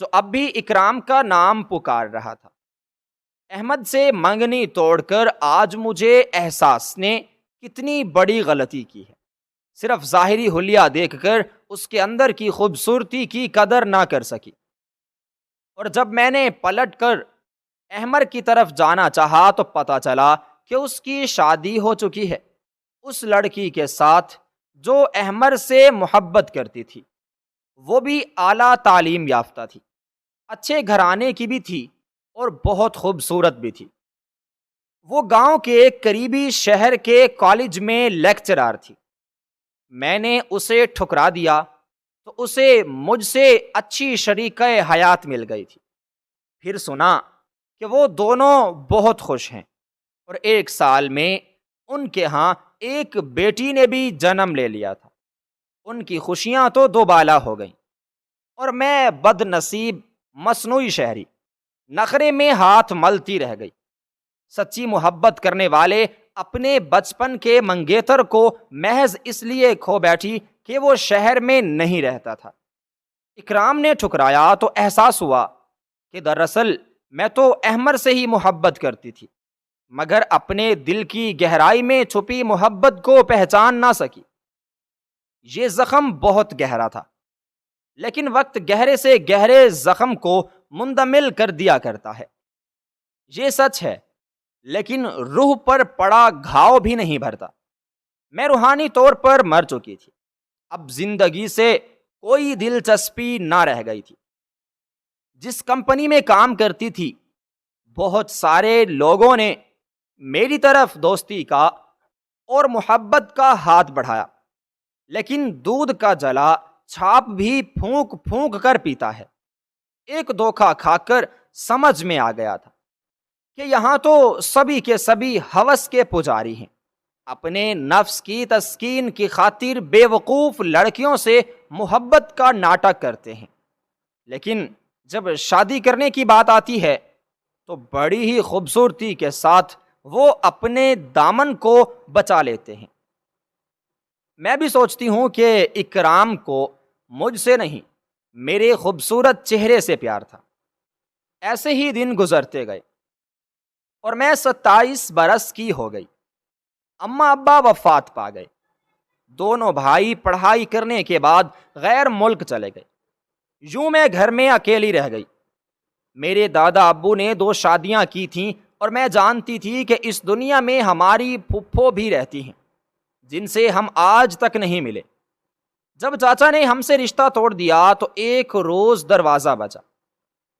جو اب بھی اکرام کا نام پکار رہا تھا۔ احمد سے منگنی توڑ کر آج مجھے احساس نے کتنی بڑی غلطی کی ہے۔ صرف ظاہری حلیہ دیکھ کر اس کے اندر کی خوبصورتی کی قدر نہ کر سکی، اور جب میں نے پلٹ کر احمد کی طرف جانا چاہا تو پتا چلا کہ اس کی شادی ہو چکی ہے، اس لڑکی کے ساتھ جو احمد سے محبت کرتی تھی، وہ بھی اعلیٰ تعلیم یافتہ تھی، اچھے گھرانے کی بھی تھی اور بہت خوبصورت بھی تھی۔ وہ گاؤں کے ایک قریبی شہر کے کالج میں لیکچرار تھی۔ میں نے اسے ٹھکرا دیا تو اسے مجھ سے اچھی شریکہ حیات مل گئی تھی۔ پھر سنا کہ وہ دونوں بہت خوش ہیں اور 1 سال میں ان کے ہاں ایک بیٹی نے بھی جنم لے لیا تھا۔ ان کی خوشیاں تو دوبالا ہو گئیں، اور میں بد نصیب مصنوعی شہری نخرے میں ہاتھ ملتی رہ گئی۔ سچی محبت کرنے والے اپنے بچپن کے منگیتر کو محض اس لیے کھو بیٹھی کہ وہ شہر میں نہیں رہتا تھا۔ اکرام نے ٹھکرایا تو احساس ہوا کہ دراصل میں تو احمد سے ہی محبت کرتی تھی، مگر اپنے دل کی گہرائی میں چھپی محبت کو پہچان نہ سکی۔ یہ زخم بہت گہرا تھا، لیکن وقت گہرے سے گہرے زخم کو مندمل کر دیا کرتا ہے۔ یہ سچ ہے، لیکن روح پر پڑا گھاؤ بھی نہیں بھرتا۔ میں روحانی طور پر مر چکی تھی، اب زندگی سے کوئی دلچسپی نہ رہ گئی تھی۔ جس کمپنی میں کام کرتی تھی، بہت سارے لوگوں نے میری طرف دوستی کا اور محبت کا ہاتھ بڑھایا، لیکن دودھ کا جلا چھاپ بھی پھونک پھونک کر پیتا ہے۔ ایک دھوکہ کھا کر سمجھ میں آ گیا تھا کہ یہاں تو سبھی کے سبھی ہوس کے پجاری ہیں، اپنے نفس کی تسکین کی خاطر بے وقوف لڑکیوں سے محبت کا ناٹک کرتے ہیں، لیکن جب شادی کرنے کی بات آتی ہے تو بڑی ہی خوبصورتی کے ساتھ وہ اپنے دامن کو بچا لیتے ہیں۔ میں بھی سوچتی ہوں کہ اکرام کو مجھ سے نہیں، میرے خوبصورت چہرے سے پیار تھا۔ ایسے ہی دن گزرتے گئے اور میں 27 برس کی ہو گئی۔ اماں ابا وفات پا گئے۔ دونوں بھائی پڑھائی کرنے کے بعد غیر ملک چلے گئے۔ یوں میں گھر میں اکیلی رہ گئی۔ میرے دادا ابو نے 2 شادیاں کی تھیں، اور میں جانتی تھی کہ اس دنیا میں ہماری پھپھو بھی رہتی ہیں جن سے ہم آج تک نہیں ملے۔ جب چاچا نے ہم سے رشتہ توڑ دیا تو ایک روز دروازہ بجا۔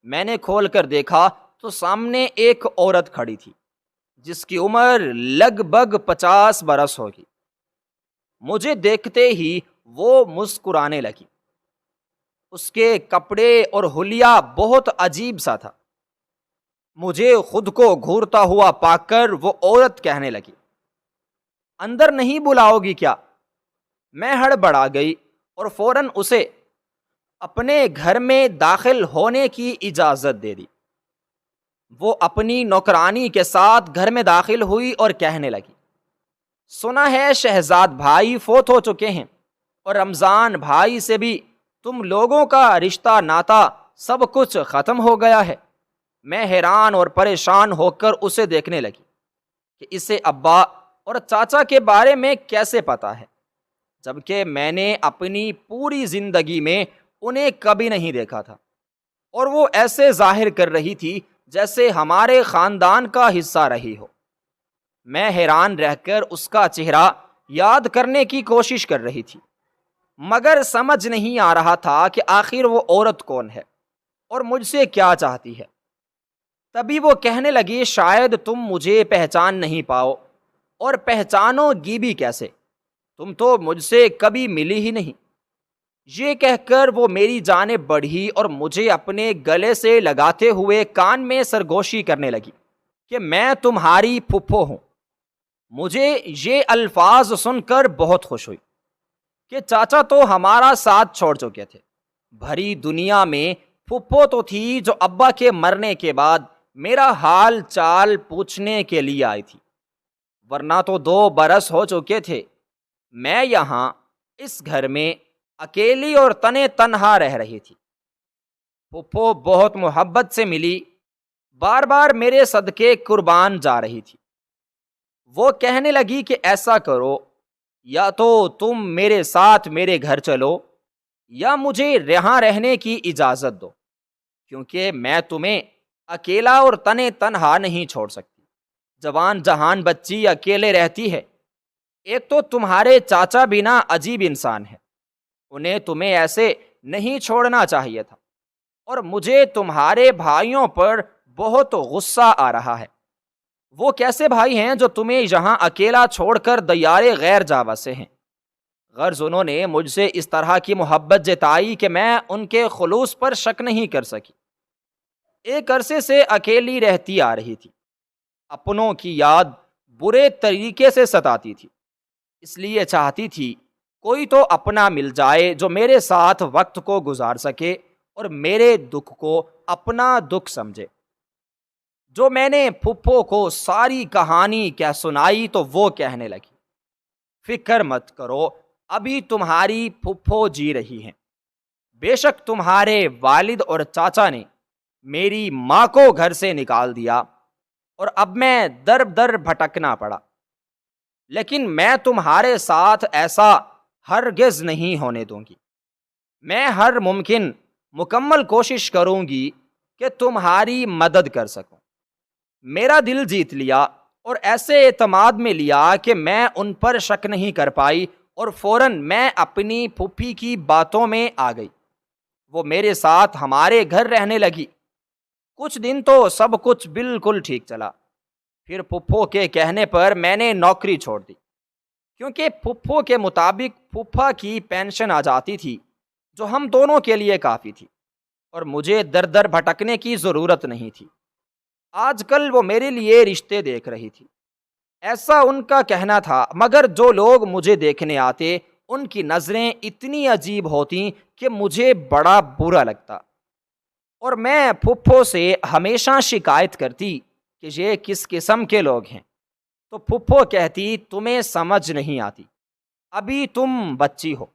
میں نے کھول کر دیکھا تو سامنے ایک عورت کھڑی تھی جس کی عمر لگ بھگ 50 برس ہوگی۔ مجھے دیکھتے ہی وہ مسکرانے لگی۔ اس کے کپڑے اور حلیہ بہت عجیب سا تھا۔ مجھے خود کو گھورتا ہوا پا کر وہ عورت کہنے لگی، اندر نہیں بلاؤ گی کیا؟ میں ہڑبڑا گئی اور فوراً اسے اپنے گھر میں داخل ہونے کی اجازت دے دی۔ وہ اپنی نوکرانی کے ساتھ گھر میں داخل ہوئی اور کہنے لگی، سنا ہے شہزاد بھائی فوت ہو چکے ہیں، اور رمضان بھائی سے بھی تم لوگوں کا رشتہ ناتا سب کچھ ختم ہو گیا ہے۔ میں حیران اور پریشان ہو کر اسے دیکھنے لگی کہ اسے ابا اور چاچا کے بارے میں کیسے پتا ہے، جبکہ میں نے اپنی پوری زندگی میں انہیں کبھی نہیں دیکھا تھا، اور وہ ایسے ظاہر کر رہی تھی جیسے ہمارے خاندان کا حصہ رہی ہو۔ میں حیران رہ کر اس کا چہرہ یاد کرنے کی کوشش کر رہی تھی، مگر سمجھ نہیں آ رہا تھا کہ آخر وہ عورت کون ہے اور مجھ سے کیا چاہتی ہے۔ تبھی وہ کہنے لگی، شاید تم مجھے پہچان نہیں پاؤ، اور پہچانو گی بھی کیسے، تم تو مجھ سے کبھی ملی ہی نہیں۔ یہ کہہ کر وہ میری جانب بڑھی اور مجھے اپنے گلے سے لگاتے ہوئے کان میں سرگوشی کرنے لگی کہ میں تمہاری پھپھو ہوں۔ مجھے یہ الفاظ سن کر بہت خوش ہوئی کہ چاچا تو ہمارا ساتھ چھوڑ چکے تھے، بھری دنیا میں پھپھو تو تھی جو ابا کے مرنے کے بعد میرا حال چال پوچھنے کے لیے آئی تھی، ورنہ تو 2 برس ہو چکے تھے۔ میں یہاں اس گھر میں اکیلی اور تنے تنہا رہ رہی تھی۔ پھپھو بہت محبت سے ملی، بار بار میرے صدقے قربان جا رہی تھی۔ وہ کہنے لگی کہ ایسا کرو، یا تو تم میرے ساتھ میرے گھر چلو یا مجھے یہاں رہنے کی اجازت دو، کیونکہ میں تمہیں اکیلا اور تنے تنہا نہیں چھوڑ سکتی۔ جوان جہان بچی اکیلے رہتی ہے، ایک تو تمہارے چاچا بھی نا عجیب انسان ہے، انہیں تمہیں ایسے نہیں چھوڑنا چاہیے تھا، اور مجھے تمہارے بھائیوں پر بہت غصہ آ رہا ہے۔ وہ کیسے بھائی ہیں جو تمہیں یہاں اکیلا چھوڑ کر دیارے غیر جا بسے ہیں؟ غرض انہوں نے مجھ سے اس طرح کی محبت جتائی کہ میں ان کے خلوص پر شک نہیں کر سکی۔ ایک عرصے سے اکیلی رہتی آ رہی تھی، اپنوں کی یاد برے طریقے سے ستاتی تھی، اس لیے چاہتی تھی کوئی تو اپنا مل جائے جو میرے ساتھ وقت کو گزار سکے اور میرے دکھ کو اپنا دکھ سمجھے۔ جو میں نے پھپھو کو ساری کہانی کہہ سنائی تو وہ کہنے لگی، فکر مت کرو، ابھی تمہاری پھپھو جی رہی ہیں۔ بے شک تمہارے والد اور چاچا نے میری ماں کو گھر سے نکال دیا اور اب میں در در بھٹکنا پڑا، لیکن میں تمہارے ساتھ ایسا ہرگز نہیں ہونے دوں گی۔ میں ہر ممکن مکمل کوشش کروں گی کہ تمہاری مدد کر سکوں۔ میرا دل جیت لیا اور ایسے اعتماد میں لیا کہ میں ان پر شک نہیں کر پائی، اور فوراً میں اپنی پھوپھی کی باتوں میں آ گئی۔ وہ میرے ساتھ ہمارے گھر رہنے لگی۔ کچھ دن تو سب کچھ بالکل ٹھیک چلا، پھر پھپھو کے کہنے پر میں نے نوکری چھوڑ دی، کیونکہ پھپھو کے مطابق پھوپھا کی پینشن آ جاتی تھی جو ہم دونوں کے لیے کافی تھی، اور مجھے در در بھٹکنے کی ضرورت نہیں تھی۔ آج کل وہ میرے لیے رشتے دیکھ رہی تھی، ایسا ان کا کہنا تھا، مگر جو لوگ مجھے دیکھنے آتے ان کی نظریں اتنی عجیب ہوتی کہ مجھے بڑا برا لگتا، اور میں پھپھو سے ہمیشہ شکایت کرتی کہ یہ کس قسم کے لوگ ہیں، تو پھپھو کہتی تمہیں سمجھ نہیں آتی، ابھی تم بچی ہو،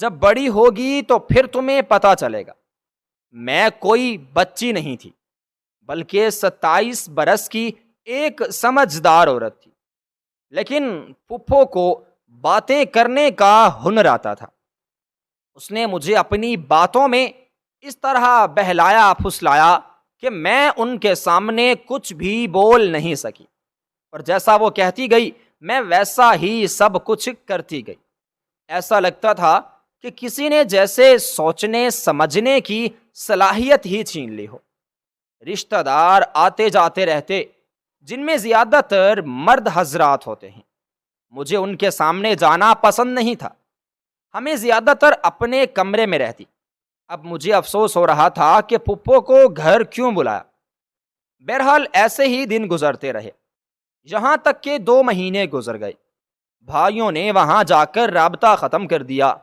جب بڑی ہوگی تو پھر تمہیں پتہ چلے گا۔ میں کوئی بچی نہیں تھی، بلکہ 27 برس کی ایک سمجھدار عورت تھی، لیکن پھپھو کو باتیں کرنے کا ہنر آتا تھا۔ اس نے مجھے اپنی باتوں میں اس طرح بہلایا پھسلایا کہ میں ان کے سامنے کچھ بھی بول نہیں سکی، اور جیسا وہ کہتی گئی میں ویسا ہی سب کچھ کرتی گئی۔ ایسا لگتا تھا کہ کسی نے جیسے سوچنے سمجھنے کی صلاحیت ہی چھین لی ہو۔ رشتہ دار آتے جاتے رہتے، جن میں زیادہ تر مرد حضرات ہوتے ہیں، مجھے ان کے سامنے جانا پسند نہیں تھا۔ ہمیں زیادہ تر اپنے کمرے میں رہتی۔ اب مجھے افسوس ہو رہا تھا کہ پھپھو کو گھر کیوں بلایا۔ بہرحال ایسے ہی دن گزرتے رہے، یہاں تک کہ 2 مہینے گزر گئے۔ بھائیوں نے وہاں جا کر رابطہ ختم کر دیا۔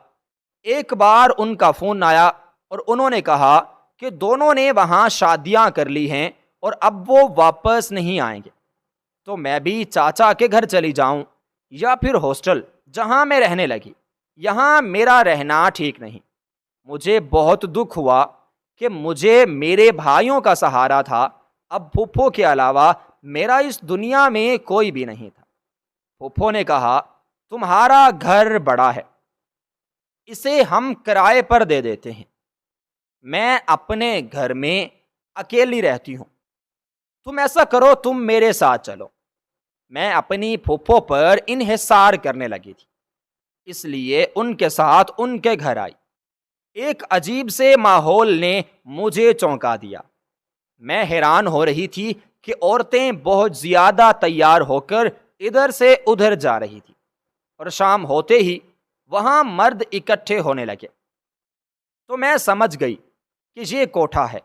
ایک بار ان کا فون آیا اور انہوں نے کہا کہ دونوں نے وہاں شادیاں کر لی ہیں اور اب وہ واپس نہیں آئیں گے، تو میں بھی چاچا کے گھر چلی جاؤں یا پھر ہاسٹل جہاں میں رہنے لگی۔ یہاں میرا رہنا ٹھیک نہیں۔ مجھے بہت دکھ ہوا کہ مجھے میرے بھائیوں کا سہارا تھا، اب پھپھو کے علاوہ میرا اس دنیا میں کوئی بھی نہیں تھا۔ پھپھو نے کہا تمہارا گھر بڑا ہے، اسے ہم کرائے پر دے دیتے ہیں، میں اپنے گھر میں اکیلی رہتی ہوں، تم ایسا کرو تم میرے ساتھ چلو۔ میں اپنی پھپھو پر انحصار کرنے لگی تھی، اس لیے ان کے ساتھ ان کے گھر آئی۔ ایک عجیب سے ماحول نے مجھے چونکا دیا۔ میں حیران ہو رہی تھی کہ عورتیں بہت زیادہ تیار ہو کر ادھر سے ادھر جا رہی تھی، اور شام ہوتے ہی وہاں مرد اکٹھے ہونے لگے۔ تو میں سمجھ گئی کہ یہ کوٹھا ہے۔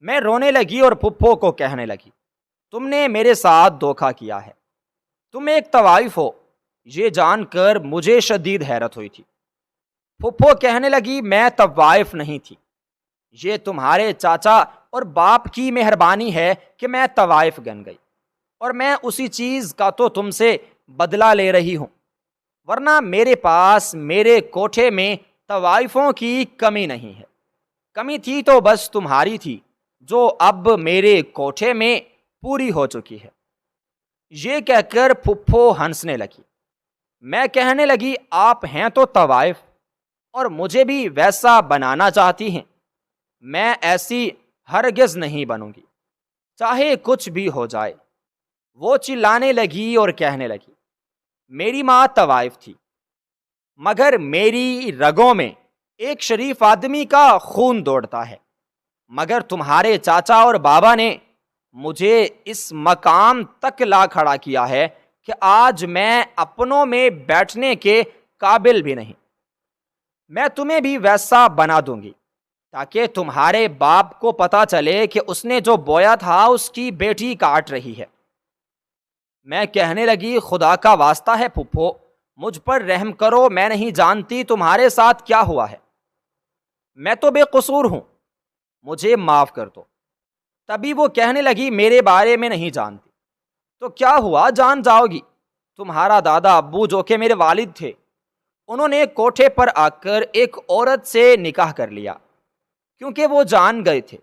میں رونے لگی اور پھپھو کو کہنے لگی تم نے میرے ساتھ دھوکہ کیا ہے، تم ایک طوائف ہو۔ یہ جان کر مجھے شدید حیرت ہوئی تھی۔ پھپھو کہنے لگی میں طوائف نہیں تھی، یہ تمہارے چاچا اور باپ کی مہربانی ہے کہ میں طوائف بن گئی، اور میں اسی چیز کا تو تم سے بدلہ لے رہی ہوں، ورنہ میرے پاس میرے کوٹھے میں طوائفوں کی کمی نہیں ہے، کمی تھی تو بس تمہاری تھی، جو اب میرے کوٹھے میں پوری ہو چکی ہے۔ یہ کہہ کر پھپھو ہنسنے لگی۔ میں کہنے لگی، آپ ہیں تو طوائف اور مجھے بھی ویسا بنانا چاہتی ہیں؟ میں ایسی ہرگز نہیں بنوں گی، چاہے کچھ بھی ہو جائے۔ وہ چلانے لگی اور کہنے لگی، میری ماں طوائف تھی، مگر میری رگوں میں ایک شریف آدمی کا خون دوڑتا ہے، مگر تمہارے چاچا اور بابا نے مجھے اس مقام تک لا کھڑا کیا ہے کہ آج میں اپنوں میں بیٹھنے کے قابل بھی نہیں۔ میں تمہیں بھی ویسا بنا دوں گی، تاکہ تمہارے باپ کو پتا چلے کہ اس نے جو بویا تھا اس کی بیٹی کاٹ رہی ہے۔ میں کہنے لگی، خدا کا واسطہ ہے پھپھو، مجھ پر رحم کرو، میں نہیں جانتی تمہارے ساتھ کیا ہوا ہے، میں تو بے قصور ہوں، مجھے معاف کر دو۔ تبھی وہ کہنے لگی، میرے بارے میں نہیں جانتی تو کیا ہوا، جان جاؤ گی۔ تمہارا دادا ابو جو کہ میرے والد تھے، انہوں نے کوٹھے پر آ کر ایک عورت سے نکاح کر لیا، کیونکہ وہ جان گئے تھے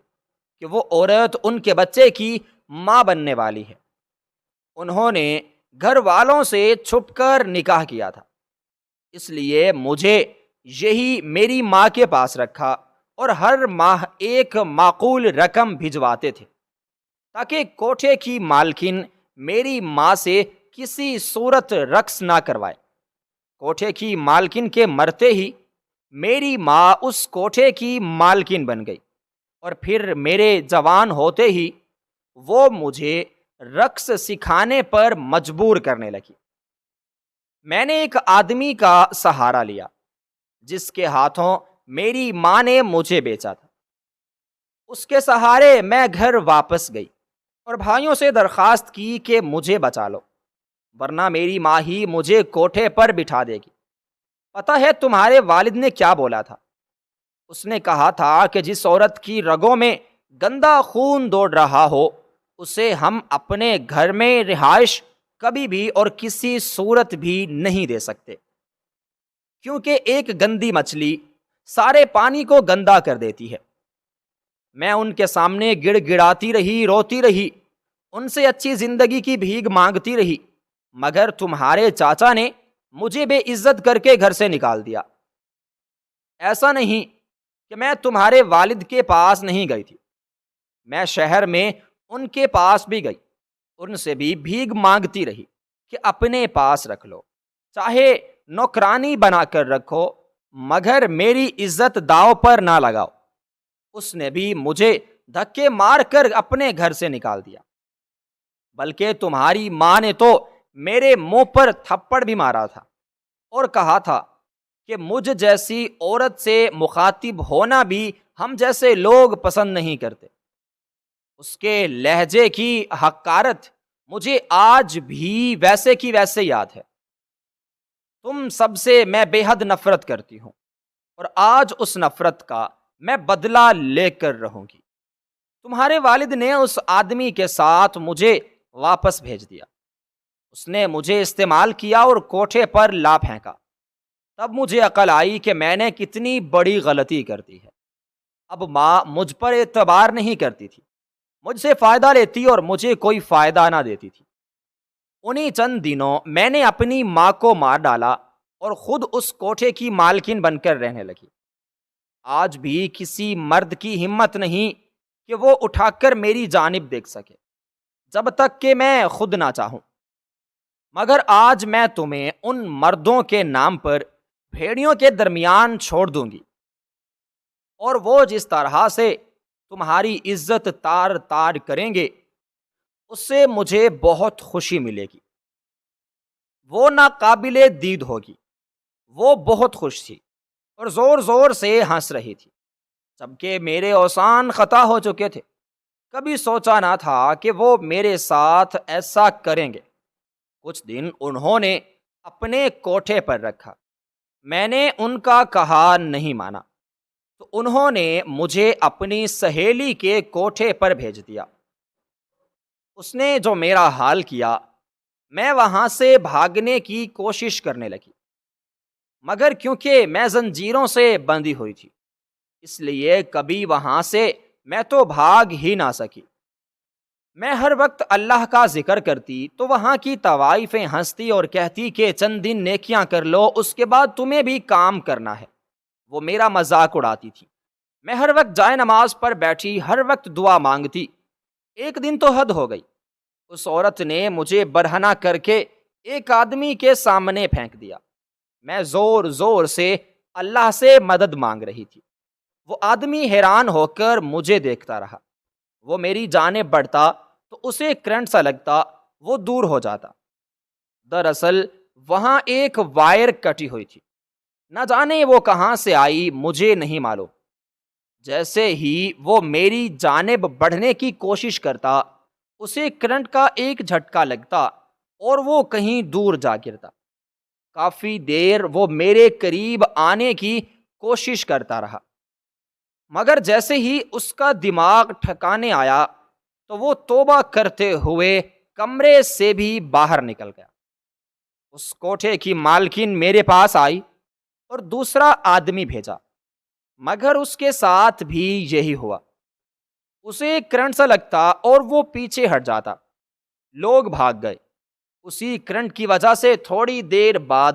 کہ وہ عورت ان کے بچے کی ماں بننے والی ہے۔ انہوں نے گھر والوں سے چھپ کر نکاح کیا تھا، اس لیے مجھے یہی میری ماں کے پاس رکھا اور ہر ماہ ایک معقول رقم بھجواتے تھے، تاکہ کوٹھے کی مالکن میری ماں سے کسی صورت رقص نہ کروائے۔ کوٹھے کی مالکن کے مرتے ہی میری ماں اس کوٹھے کی مالکن بن گئی، اور پھر میرے جوان ہوتے ہی وہ مجھے رقص سکھانے پر مجبور کرنے لگی۔ میں نے ایک آدمی کا سہارا لیا جس کے ہاتھوں میری ماں نے مجھے بیچا تھا۔ اس کے سہارے میں گھر واپس گئی اور بھائیوں سے درخواست کی کہ مجھے بچا لو، ورنہ میری ماں ہی مجھے کوٹھے پر بٹھا دے گی۔ پتہ ہے تمہارے والد نے کیا بولا تھا؟ اس نے کہا تھا کہ جس عورت کی رگوں میں گندا خون دوڑ رہا ہو، اسے ہم اپنے گھر میں رہائش کبھی بھی اور کسی صورت بھی نہیں دے سکتے، کیونکہ ایک گندی مچھلی سارے پانی کو گندا کر دیتی ہے۔ میں ان کے سامنے گڑ گڑاتی رہی، روتی رہی، ان سے اچھی زندگی کی بھیک مانگتی رہی، مگر تمہارے چاچا نے مجھے بے عزت کر کے گھر سے نکال دیا۔ ایسا نہیں کہ میں تمہارے والد کے پاس نہیں گئی تھی، میں شہر میں ان کے پاس بھی گئی، ان سے بھی بھیک مانگتی رہی کہ اپنے پاس رکھ لو، چاہے نوکرانی بنا کر رکھو، مگر میری عزت داؤ پر نہ لگاؤ۔ اس نے بھی مجھے دھکے مار کر اپنے گھر سے نکال دیا، بلکہ تمہاری ماں نے تو میرے منہ پر تھپڑ بھی مارا تھا اور کہا تھا کہ مجھ جیسی عورت سے مخاطب ہونا بھی ہم جیسے لوگ پسند نہیں کرتے۔ اس کے لہجے کی حقارت مجھے آج بھی ویسے کی ویسے یاد ہے۔ تم سب سے میں بے حد نفرت کرتی ہوں، اور آج اس نفرت کا میں بدلہ لے کر رہوں گی۔ تمہارے والد نے اس آدمی کے ساتھ مجھے واپس بھیج دیا، اس نے مجھے استعمال کیا اور کوٹھے پر لا پھینکا۔ تب مجھے عقل آئی کہ میں نے کتنی بڑی غلطی کر دی ہے۔ اب ماں مجھ پر اعتبار نہیں کرتی تھی، مجھ سے فائدہ لیتی اور مجھے کوئی فائدہ نہ دیتی تھی۔ انہی چند دنوں میں نے اپنی ماں کو مار ڈالا اور خود اس کوٹھے کی مالکن بن کر رہنے لگی۔ آج بھی کسی مرد کی ہمت نہیں کہ وہ اٹھا کر میری جانب دیکھ سکے، جب تک کہ میں خود نہ چاہوں۔ مگر آج میں تمہیں ان مردوں کے نام پر بھیڑیوں کے درمیان چھوڑ دوں گی، اور وہ جس طرح سے تمہاری عزت تار تار کریں گے، اس سے مجھے بہت خوشی ملے گی۔ وہ ناقابل دید ہوگی۔ وہ بہت خوش تھی اور زور زور سے ہنس رہی تھی، جبکہ میرے اوسان خطا ہو چکے تھے۔ کبھی سوچا نہ تھا کہ وہ میرے ساتھ ایسا کریں گے۔ کچھ دن انہوں نے اپنے کوٹھے پر رکھا، میں نے ان کا کہا نہیں مانا، تو انہوں نے مجھے اپنی سہیلی کے کوٹھے پر بھیج دیا۔ اس نے جو میرا حال کیا، میں وہاں سے بھاگنے کی کوشش کرنے لگی، مگر کیونکہ میں زنجیروں سے بندھی ہوئی تھی اس لیے کبھی وہاں سے میں تو بھاگ ہی نہ سکی۔ میں ہر وقت اللہ کا ذکر کرتی تو وہاں کی طوائفیں ہنستی اور کہتی کہ چند دن نیکیاں کر لو، اس کے بعد تمہیں بھی کام کرنا ہے۔ وہ میرا مذاق اڑاتی تھی۔ میں ہر وقت جائے نماز پر بیٹھی، ہر وقت دعا مانگتی۔ ایک دن تو حد ہو گئی، اس عورت نے مجھے برہنہ کر کے ایک آدمی کے سامنے پھینک دیا۔ میں زور زور سے اللہ سے مدد مانگ رہی تھی۔ وہ آدمی حیران ہو کر مجھے دیکھتا رہا۔ وہ میری جانب بڑھتا تو اسے کرنٹ سا لگتا، وہ دور ہو جاتا۔ دراصل وہاں ایک وائر کٹی ہوئی تھی، نہ جانے وہ کہاں سے آئی، مجھے نہیں معلوم۔ جیسے ہی وہ میری جانب بڑھنے کی کوشش کرتا، اسے کرنٹ کا ایک جھٹکا لگتا اور وہ کہیں دور جا گرتا۔ کافی دیر وہ میرے قریب آنے کی کوشش کرتا رہا، مگر جیسے ہی اس کا دماغ ٹھکانے آیا تو وہ توبہ کرتے ہوئے کمرے سے بھی باہر نکل گیا۔ اس کوٹھے کی مالکن میرے پاس آئی اور دوسرا آدمی بھیجا، مگر اس کے ساتھ بھی یہی ہوا۔ اسے کرنٹ سا لگتا اور وہ پیچھے ہٹ جاتا۔ لوگ بھاگ گئے۔ اسی کرنٹ کی وجہ سے تھوڑی دیر بعد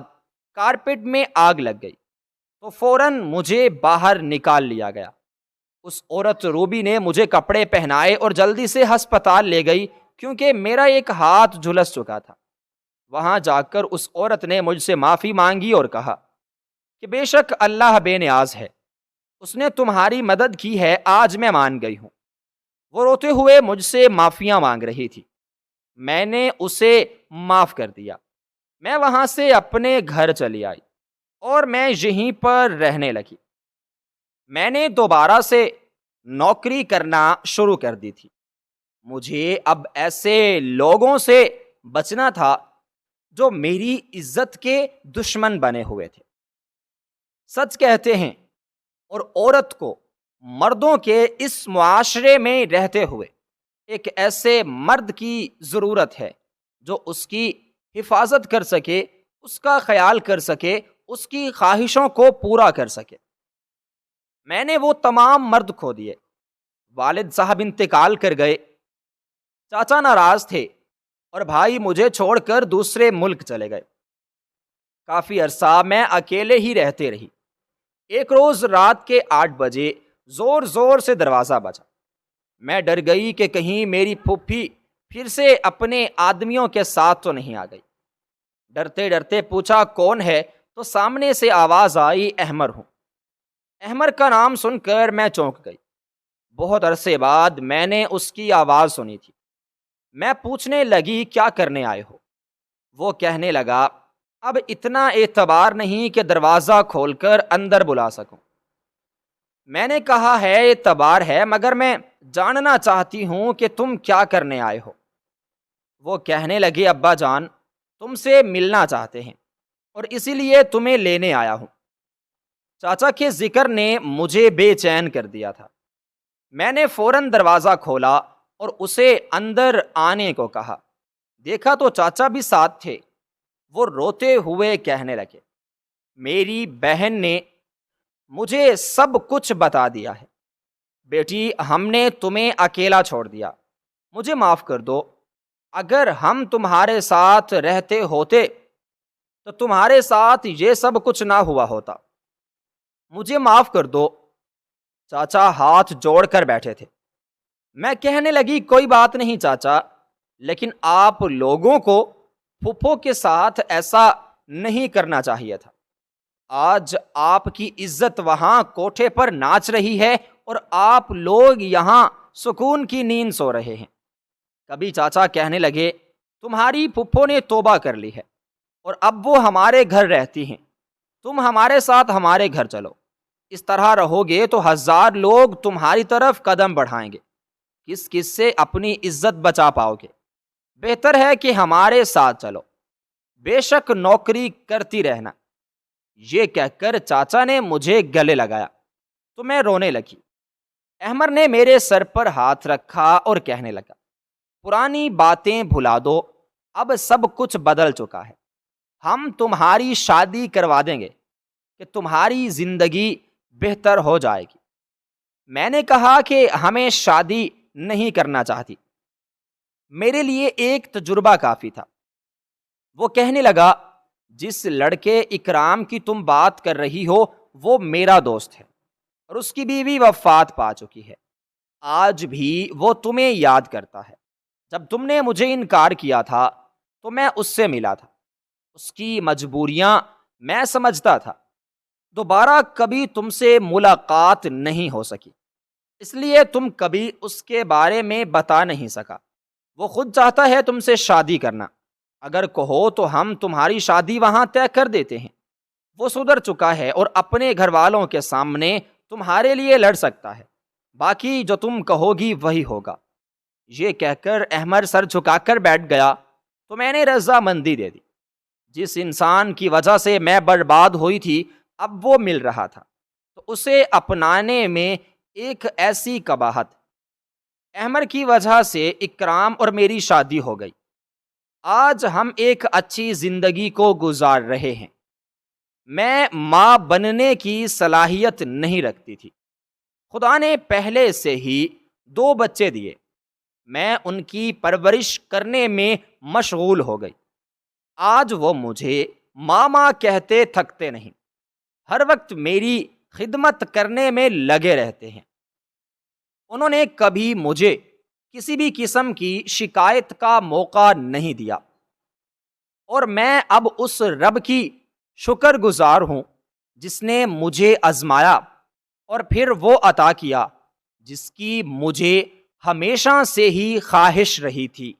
کارپیٹ میں آگ لگ گئی تو فوراً مجھے باہر نکال لیا گیا۔ اس عورت روبی نے مجھے کپڑے پہنائے اور جلدی سے ہسپتال لے گئی کیونکہ میرا ایک ہاتھ جھلس چکا تھا۔ وہاں جا کر اس عورت نے مجھ سے معافی مانگی اور کہا کہ بے شک اللہ بے نیاز ہے، اس نے تمہاری مدد کی ہے، آج میں مان گئی ہوں۔ وہ روتے ہوئے مجھ سے معافیاں مانگ رہی تھی۔ میں نے اسے معاف کر دیا۔ میں وہاں سے اپنے گھر چلی آئی اور میں یہیں پر رہنے لگی۔ میں نے دوبارہ سے نوکری کرنا شروع کر دی تھی۔ مجھے اب ایسے لوگوں سے بچنا تھا جو میری عزت کے دشمن بنے ہوئے تھے۔ سچ کہتے ہیں اور عورت کو مردوں کے اس معاشرے میں رہتے ہوئے ایک ایسے مرد کی ضرورت ہے جو اس کی حفاظت کر سکے، اس کا خیال کر سکے، اس کی خواہشوں کو پورا کر سکے۔ میں نے وہ تمام مرد کھو دیے۔ والد صاحب انتقال کر گئے، چاچا ناراض تھے اور بھائی مجھے چھوڑ کر دوسرے ملک چلے گئے۔ کافی عرصہ میں اکیلے ہی رہتے رہی۔ ایک روز رات کے 8 بجے زور زور سے دروازہ بجا۔ میں ڈر گئی کہ کہیں میری پھوپھی پھر سے اپنے آدمیوں کے ساتھ تو نہیں آ گئی۔ ڈرتے ڈرتے پوچھا کون ہے تو سامنے سے آواز آئی، احمر ہوں۔ احمر کا نام سن کر میں چونک گئی۔ بہت عرصے بعد میں نے اس کی آواز سنی تھی۔ میں پوچھنے لگی کیا کرنے آئے ہو؟ وہ کہنے لگا اب اتنا اعتبار نہیں کہ دروازہ کھول کر اندر بلا سکوں۔ میں نے کہا ہے اعتبار ہے، مگر میں جاننا چاہتی ہوں کہ تم کیا کرنے آئے ہو۔ وہ کہنے لگے ابا جان تم سے ملنا چاہتے ہیں اور اسی لیے تمہیں لینے آیا ہوں۔ چاچا کے ذکر نے مجھے بے چین کر دیا تھا۔ میں نے فوراً دروازہ کھولا اور اسے اندر آنے کو کہا۔ دیکھا تو چاچا بھی ساتھ تھے۔ وہ روتے ہوئے کہنے لگے میری بہن نے مجھے سب کچھ بتا دیا ہے۔ بیٹی ہم نے تمہیں اکیلا چھوڑ دیا، مجھے معاف کر دو۔ اگر ہم تمہارے ساتھ رہتے ہوتے تو تمہارے ساتھ یہ سب کچھ نہ ہوا ہوتا، مجھے معاف کر دو۔ چاچا ہاتھ جوڑ کر بیٹھے تھے۔ میں کہنے لگی کوئی بات نہیں چاچا، لیکن آپ لوگوں کو پھپھو کے ساتھ ایسا نہیں کرنا چاہیے تھا۔ آج آپ کی عزت وہاں کوٹھے پر ناچ رہی ہے اور آپ لوگ یہاں سکون کی نیند سو رہے ہیں۔ کبھی چاچا کہنے لگے تمہاری پھپھو نے توبہ کر لی ہے اور اب وہ ہمارے گھر رہتی ہیں، تم ہمارے ساتھ ہمارے گھر چلو۔ اس طرح رہو گے تو 1000 لوگ تمہاری طرف قدم بڑھائیں گے، کس کس سے اپنی عزت بچا پاؤ گے؟ بہتر ہے کہ ہمارے ساتھ چلو، بے شک نوکری کرتی رہنا۔ یہ کہہ کر چاچا نے مجھے گلے لگایا تو میں رونے لگی۔ احمر نے میرے سر پر ہاتھ رکھا اور کہنے لگا پرانی باتیں بھلا دو، اب سب کچھ بدل چکا ہے، ہم تمہاری شادی کروا دیں گے، کہ تمہاری زندگی بہتر ہو جائے گی۔ میں نے کہا کہ ہمیں شادی نہیں کرنا چاہتی، میرے لیے ایک تجربہ کافی تھا۔ وہ کہنے لگا، جس لڑکے اکرام کی تم بات کر رہی ہو وہ میرا دوست ہے اور اس کی بیوی وفات پا چکی ہے، آج بھی وہ تمہیں یاد کرتا ہے۔ جب تم نے مجھے انکار کیا تھا تو میں اس سے ملا تھا، اس کی مجبوریاں میں سمجھتا تھا، دوبارہ کبھی تم سے ملاقات نہیں ہو سکی، اس لیے تم کبھی اس کے بارے میں بتا نہیں سکا۔ وہ خود چاہتا ہے تم سے شادی کرنا، اگر کہو تو ہم تمہاری شادی وہاں طے کر دیتے ہیں۔ وہ سدھر چکا ہے اور اپنے گھر والوں کے سامنے تمہارے لیے لڑ سکتا ہے، باقی جو تم کہو گی وہی ہوگا۔ یہ کہہ کر احمد سر جھکا کر بیٹھ گیا تو میں نے رضامندی دے دی۔ جس انسان کی وجہ سے میں برباد ہوئی تھی اب وہ مل رہا تھا تو اسے اپنانے میں ایک ایسی قباحت۔ احمد کی وجہ سے اکرام اور میری شادی ہو گئی، آج ہم ایک اچھی زندگی کو گزار رہے ہیں۔ میں ماں بننے کی صلاحیت نہیں رکھتی تھی، خدا نے پہلے سے ہی 2 بچے دیے، میں ان کی پرورش کرنے میں مشغول ہو گئی۔ آج وہ مجھے ماما کہتے تھکتے نہیں، ہر وقت میری خدمت کرنے میں لگے رہتے ہیں۔ انہوں نے کبھی مجھے کسی بھی قسم کی شکایت کا موقع نہیں دیا، اور میں اب اس رب کی شکر گزار ہوں جس نے مجھے آزمایا اور پھر وہ عطا کیا جس کی مجھے ہمیشہ سے ہی خواہش رہی تھی۔